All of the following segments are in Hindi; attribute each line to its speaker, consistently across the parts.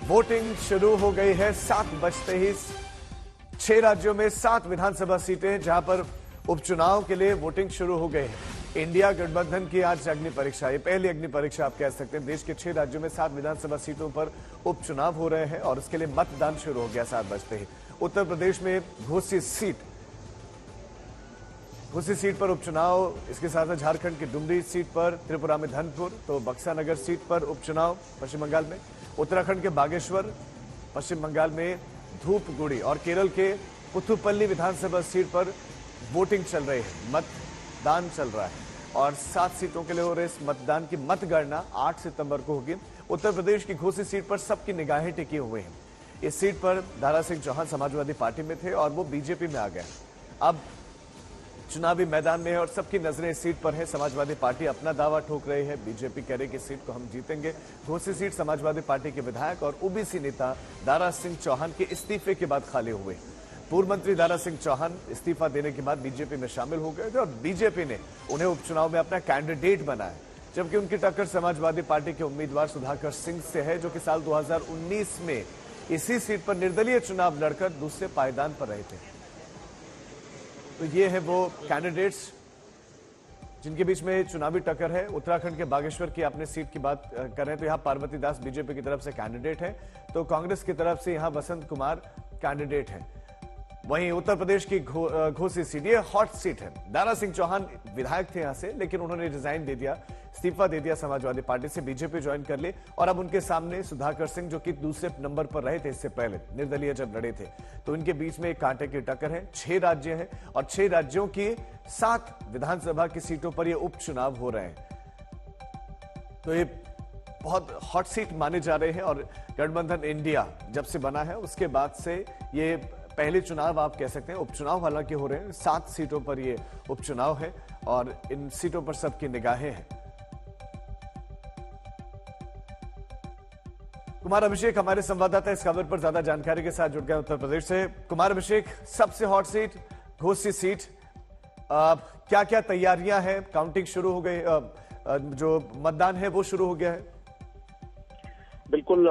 Speaker 1: वोटिंग शुरू हो गई है। 7 बजते ही 6 राज्यों में 7 विधानसभा सीटें जहां पर उपचुनाव के लिए वोटिंग शुरू हो गई है। इंडिया गठबंधन की आज अग्नि परीक्षा, ये पहली अग्नि परीक्षा आप कह सकते हैं। देश के 6 राज्यों में 7 विधानसभा सीटों पर उपचुनाव हो रहे हैं और इसके लिए मतदान शुरू हो गया 7 बजते ही। उत्तर प्रदेश में घोसी सीट पर उपचुनाव, इसके साथ साथ झारखंड की डुमरी सीट पर, त्रिपुरा में धनपुर, तो बक्सा नगर सीट पर उपचुनाव पश्चिम बंगाल में, उत्तराखंड के बागेश्वर, पश्चिम बंगाल में धूपगुड़ी और केरल के पुथुपल्ली विधानसभा सीट पर वोटिंग चल रही है, मतदान चल रहा है और 7 सीटों के लिए हो रहे इस मतदान की मतगणना 8 सितंबर को होगी। उत्तर प्रदेश की घोसी सीट पर सबकी निगाहें टिकी हुई हैं। इस सीट पर दारा सिंह चौहान समाजवादी पार्टी में थे और वो बीजेपी में आ गए। अब चुनावी मैदान में है और सबकी नजरें इस सीट पर है। समाजवादी पार्टी अपना दावा ठोक रही है, बीजेपी कह रही कि सीट को हम जीतेंगे। घोसी सीट समाजवादी पार्टी के विधायक और ओबीसी नेता दारा सिंह चौहान के इस्तीफे के बाद खाली हुए। पूर्व मंत्री दारा सिंह चौहान इस्तीफा देने के बाद बीजेपी में शामिल हो गए थे और बीजेपी ने उन्हें उपचुनाव में अपना कैंडिडेट बनाया, जबकि उनकी टक्कर समाजवादी पार्टी के उम्मीदवार सुधाकर सिंह से है, जो कि साल 2019 में इसी सीट पर निर्दलीय चुनाव लड़कर दूसरे पायदान पर रहे थे। तो ये है वो कैंडिडेट्स जिनके बीच में चुनावी टक्कर है। उत्तराखंड के बागेश्वर की अपने सीट की बात करें तो यहां पार्वती दास बीजेपी की तरफ से कैंडिडेट है, तो कांग्रेस की तरफ से यहां वसंत कुमार कैंडिडेट है। वहीं उत्तर प्रदेश की घोसी सीट, ये हॉट सीट है। दारा सिंह चौहान विधायक थे यहां से, लेकिन उन्होंने रिजाइन दे दिया, इस्तीफा दे दिया समाजवादी पार्टी से, बीजेपी ज्वाइन कर ली और अब उनके सामने सुधाकर सिंह, जो कि दूसरे नंबर पर रहे थे इससे पहले, निर्दलीय जब लड़े थे। तो इनके बीच में एक कांटे की टक्कर है। 6 राज्य हैं और 6 राज्यों की 7 विधानसभा की सीटों पर ये उपचुनाव हो रहे हैं। तो ये बहुत हॉट सीट माने जा रहे हैं और गठबंधन इंडिया जब से बना है उसके बाद से ये पहले चुनाव आप कह सकते हैं। उपचुनाव हालांकि हो रहे हैं, 7 सीटों पर ये उपचुनाव है और इन सीटों पर सबकी निगाहें हैं। कुमार अभिषेक हमारे संवाददाता इस खबर पर ज्यादा जानकारी के साथ जुड़ गए उत्तर प्रदेश से। कुमार अभिषेक, सबसे हॉट सीट घोसी सीट, क्या क्या तैयारियां हैं? काउंटिंग शुरू हो गई, जो मतदान है वो शुरू हो गया है?
Speaker 2: बिल्कुल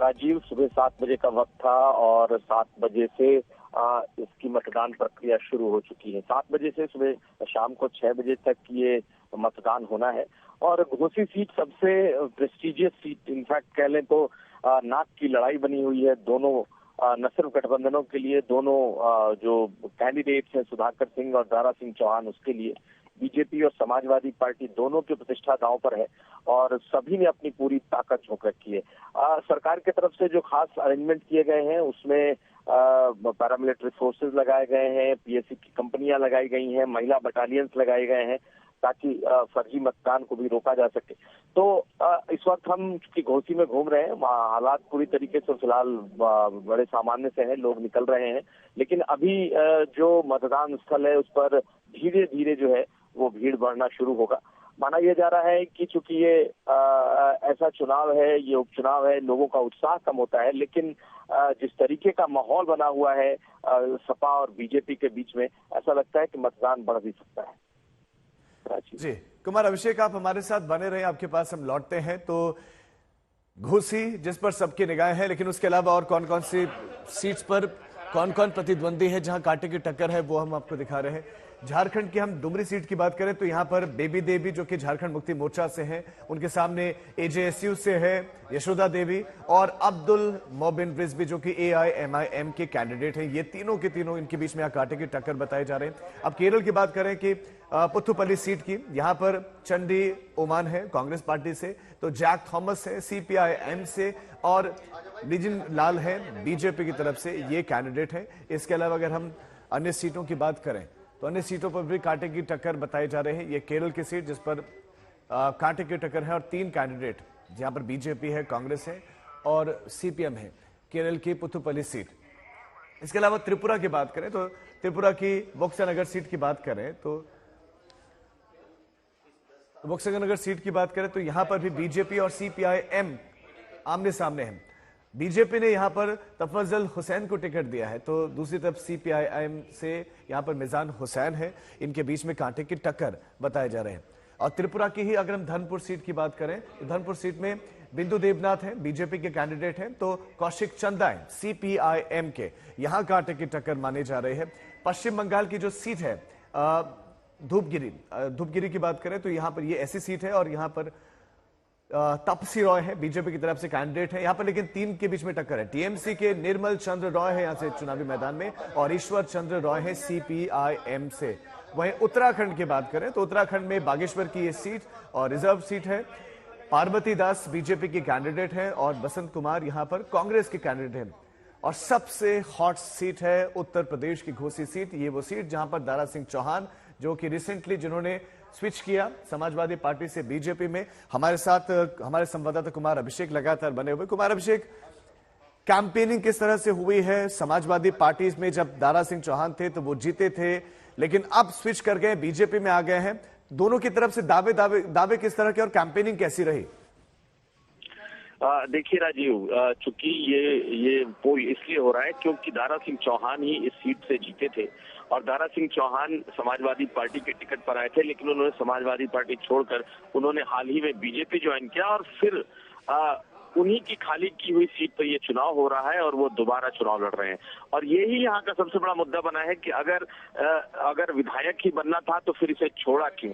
Speaker 2: राजीव, सुबह 7 बजे का वक्त था और 7 बजे से इसकी मतदान प्रक्रिया शुरू हो चुकी है। 7 बजे से सुबह शाम को 6 बजे तक ये मतदान होना है और घोसी सीट सबसे प्रेस्टिजियस सीट, इनफैक्ट कह लें तो नाक की लड़ाई बनी हुई है। दोनों न सिर्फ गठबंधनों के लिए, दोनों जो कैंडिडेट्स हैं सुधाकर सिंह और दारा सिंह चौहान, उसके लिए बीजेपी और समाजवादी पार्टी दोनों की प्रतिष्ठा दांव पर है और सभी ने अपनी पूरी ताकत झोंक रखी है। सरकार की तरफ से जो खास अरेंजमेंट किए गए हैं उसमें पैरामिलिट्री फोर्सेस लगाए गए हैं, पीएससी की कंपनियां लगाई गई हैं, महिला बटालियंस लगाए गए हैं ताकि फर्जी मतदान को भी रोका जा सके। तो इस वक्त हम चूंकि घोसी में घूम रहे हैं, हालात पूरी तरीके से फिलहाल बड़े सामान्य से हैं, लोग निकल रहे हैं, लेकिन अभी जो मतदान स्थल है उस पर धीरे धीरे जो है वो भीड़ बढ़ना शुरू होगा। माना यह जा रहा है कि चूंकि ये ऐसा चुनाव है, ये उपचुनाव है, लोगों का उत्साह कम होता है, लेकिन जिस तरीके का माहौल बना हुआ है सपा और बीजेपी के बीच में, ऐसा लगता है कि मतदान बढ़ भी सकता है।
Speaker 1: जी कुमार अभिषेक, आप हमारे साथ बने रहे, आपके पास हम लौटते हैं। तो घोसी जिस पर सबकी निगाहें हैं, लेकिन उसके अलावा और कौन कौन सी सीट्स पर कौन कौन प्रतिद्वंदी है जहां कांटे की टक्कर है, वो हम आपको दिखा रहे हैं। झारखंड की हम डुमरी सीट की बात करें तो यहां पर बेबी देवी, जो कि झारखंड मुक्ति मोर्चा से हैं, उनके सामने एजेएसयू से है यशोदा देवी और अब्दुल मोबिन रिजवी, जो कि एआईएमआईएम के कैंडिडेट हैं। ये तीनों के तीनों इनके बीच में यहां कांटे की टक्कर बताए जा रहे हैं। अब केरल की बात करें कि पुथुपल्ली सीट की, यहां पर चंडी ओमान है कांग्रेस पार्टी से, तो जैक थॉमस है सीपीआईएम से और लिजिन लाल है बीजेपी की तरफ से, ये कैंडिडेट है। इसके अलावा अगर हम अन्य सीटों की बात करें तो अन्य सीटों पर भी कांटे की टक्कर बताए जा रहे हैं। ये केरल की सीट जिस पर कांटे की टक्कर है और 3 कैंडिडेट, जहां पर बीजेपी है, कांग्रेस है और सीपीएम है, केरल की पुथुपल्ली सीट। इसके अलावा त्रिपुरा की बात करें तो त्रिपुरा की बक्सानगर सीट की बात करें तो बक्सानगर सीट की बात करें तो यहां पर भी बीजेपी और सीपीआईएम आमने सामने हैं। बीजेपी ने यहां पर तफज्जल हुसैन को टिकट दिया है, तो दूसरी तरफ सीपीआईएम से यहां पर मिजान हुसैन है। इनके बीच में कांटे की टक्कर बताए जा रहे हैं। और त्रिपुरा की ही अगर हम धनपुर सीट की बात करें तो धनपुर सीट में बिंदु देवनाथ हैं, बीजेपी के कैंडिडेट हैं, तो कौशिक चंदा हैं, सीपीआईएम के, यहां कांटे की टक्कर माने जा रहे हैं। पश्चिम बंगाल की जो सीट है धूपगिरी की बात करें तो यहां पर ये ऐसी सीट है और यहां पर तापसी रॉय है, बीजेपी की तरफ से कैंडिडेट है यहां पर, लेकिन तीन के बीच में टक्कर है। टीएमसी के निर्मल चंद्र रॉय है यहां से चुनावी मैदान में, और ईश्वर चंद्र रॉय है सीपीआईएम से। वहीं उत्तराखंड की बात करें तो उत्तराखंड में बागेश्वर की ये सीट और रिजर्व सीट है। पार्वती दास बीजेपी की कैंडिडेट है और बसंत कुमार यहां पर कांग्रेस के कैंडिडेट हैं। और सबसे हॉट सीट है उत्तर प्रदेश की घोसी सीट। ये वो सीट जहां पर दारा सिंह चौहान, जो कि रिसेंटली जिन्होंने स्विच किया समाजवादी पार्टी से बीजेपी में, हमारे साथ हमारे संवाददाता कुमार अभिषेक लगातार बने हुए। कुमार अभिषेक, कैंपेनिंग किस तरह से हुई है? समाजवादी पार्टी में जब दारा सिंह चौहान थे तो वो जीते थे, लेकिन अब स्विच कर गए, बीजेपी में आ गए हैं। दोनों की तरफ से दावे किस तरह के और कैंपेनिंग कैसी रही?
Speaker 2: देखिए राजीव, चूंकि ये पोल इसलिए हो रहा है क्योंकि दारा सिंह चौहान ही इस सीट से जीते थे और दारा सिंह चौहान समाजवादी पार्टी के टिकट पर आए थे, लेकिन उन्होंने समाजवादी पार्टी छोड़कर उन्होंने हाल ही में बीजेपी ज्वाइन किया और फिर उन्हीं की खाली की हुई सीट पर ये चुनाव हो रहा है और वो दोबारा चुनाव लड़ रहे हैं। और यही यहाँ का सबसे बड़ा मुद्दा बना है कि अगर विधायक ही बनना था तो फिर इसे छोड़ा क्यों?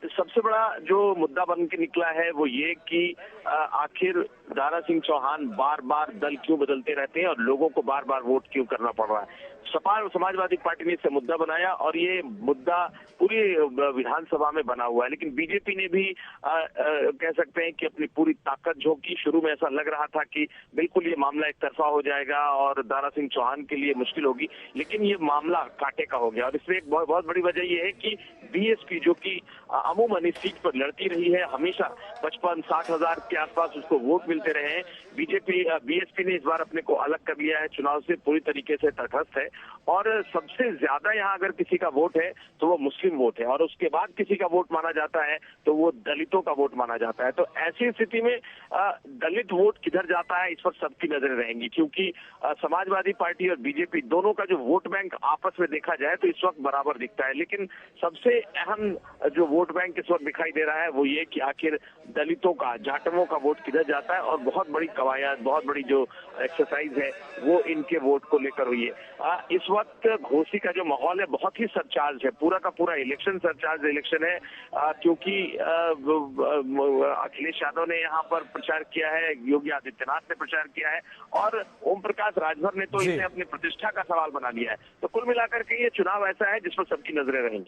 Speaker 2: सबसे बड़ा जो मुद्दा बन के निकला है वो ये कि आखिर दारा सिंह चौहान बार बार दल क्यों बदलते रहते हैं और लोगों को बार बार वोट क्यों करना पड़ रहा है। सपा और समाजवादी पार्टी ने इसे मुद्दा बनाया और ये मुद्दा पूरी विधानसभा में बना हुआ है, लेकिन बीजेपी ने भी कह सकते हैं कि अपनी पूरी ताकत झोंकी। शुरू में ऐसा लग रहा था कि बिल्कुल ये मामला एक तरफा हो जाएगा और दारा सिंह चौहान के लिए मुश्किल होगी, लेकिन ये मामला कांटे का हो गया। और इसमें एक बहुत बड़ी वजह ये है कि बीएसपी, जो कि अमूमन इस सीट पर लड़ती रही है, हमेशा 55-60 हजार के आसपास उसको वोट मिलते रहे हैं। बीएसपी ने इस बार अपने को अलग कर लिया है चुनाव से, पूरी तरीके से तटस्थ है और सबसे ज्यादा यहाँ अगर किसी का वोट है तो वो मुस्लिम वोट है और उसके बाद किसी का वोट माना जाता है तो वो दलितों का वोट माना जाता है। तो ऐसी स्थिति में दलित वोट किधर जाता है इस पर सबकी नजरें रहेंगी, क्योंकि समाजवादी पार्टी और बीजेपी दोनों का जो वोट बैंक आपस में देखा जाए तो इस वक्त बराबर दिखता है, लेकिन सबसे अहम जो वोट बैंक इस वक्त दिखाई दे रहा है वो ये कि आखिर दलितों का, जाटवों का वोट किधर जाता है। और बहुत बड़ी कवायद, बहुत बड़ी जो एक्सरसाइज है वो इनके वोट को लेकर हुई है। इस वक्त घोसी का जो माहौल है बहुत ही सरचार्ज है, पूरा का पूरा इलेक्शन सरचार्ज इलेक्शन है, क्योंकि अखिलेश यादव ने यहाँ पर प्रचार किया है, योगी आदित्यनाथ ने प्रचार किया है और ओम प्रकाश राजभर ने तो इसे अपनी प्रतिष्ठा का सवाल बना लिया है। तो कुल मिलाकर के ये चुनाव ऐसा है जिस पर सबकी नजरें रहेंगी।